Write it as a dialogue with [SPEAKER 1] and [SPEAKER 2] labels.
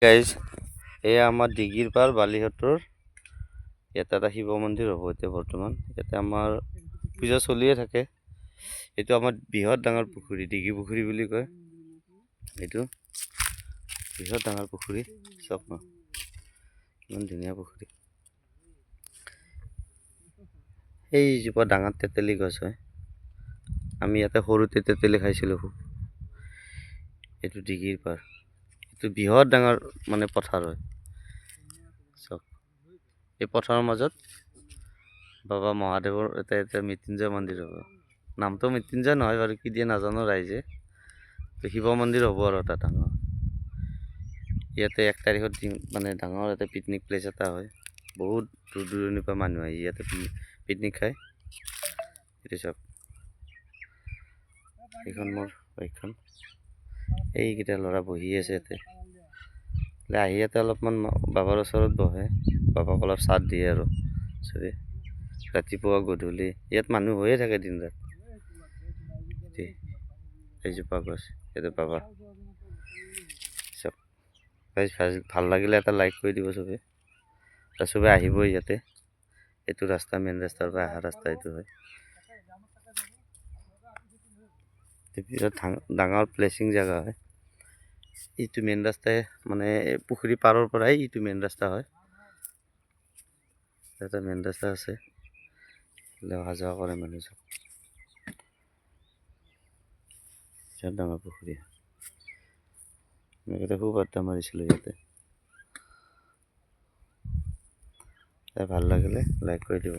[SPEAKER 1] Guys এয়া আমাৰ দিঘিৰ পাৰ বালিহঁতৰ ইয়াতে এটা শিৱ মন্দিৰ হ'ব এতিয়া বৰ্তমান ইয়াতে আমাৰ পূজা চলিয়ে থাকে। এইটো আমাৰ বৃহৎ ডাঙৰ পুখুৰী দিঘি পুখুৰী বুলি কয়। এইটো বৃহৎ ডাঙৰ পুখুৰী চাওক ন ইমান ধুনীয়া পুখুৰী। এইজোপা ডাঙৰ তেতেলী গছ হয়। আমি ইয়াতে সৰুতে তেতেলী খাইছিলোঁ খুব। এইটো দিঘিৰ পাৰ, এইটো বৃহৎ ডাঙৰ মানে পথাৰ হয়। চাওক এই পথাৰৰ মাজত বাবা মহাদেৱৰ এটা মৃত্যুঞ্জয় মন্দিৰ হ'ব। নামটো মৃত্যুঞ্জয় নহয় বাৰু, কি দিয়ে নাজানো ৰাইজে। শিৱ মন্দিৰ হ'ব আৰু এটা ডাঙৰ। ইয়াতে 1 তাৰিখত মানে ডাঙৰ এটা পিকনিক প্লেচ এটা হয়। বহুত দূৰ দূৰণিৰ পৰা মানুহ আহি ইয়াতে পিকনিক খায়। এইটো চাওক এইখন মোৰ বাইকখন। এইকেইটা ল'ৰা বহি আছে ইয়াতে। আহি ইয়াতে অলপমান বাবাৰ ওচৰত বহে, বাবাক অলপ চাথ দিয়ে আৰু চবে ৰাতিপুৱা গধূলি ইয়াত মানুহ হৈয়ে থাকে দিন ৰাত। এইজোপা গছ ইয়াতে বাবা চব ভাল লাগিলে এটা লাইক কৰি দিব চবে। চবে আহিবই ইয়াতে। এইটো ৰাস্তা মেইন ৰাস্তাৰ পৰা অহা ৰাস্তা এইটো হয়। বিৰাট ডাঙৰ প্লেচিং জেগা হয়। এইটো মেইন ৰাস্তাই মানে পুখুৰী পাৰৰ পৰাই এইটো মেইন ৰাস্তা হয়। এটা মেইন ৰাস্তা আছে, অহা যোৱা কৰে মানুহ চব। বিৰাট ডাঙৰ পুখুৰী। আমি খুব আড্ডা মাৰিছিলোঁ ইয়াতে। ভাল লাগিলে লাইক কৰি দিব।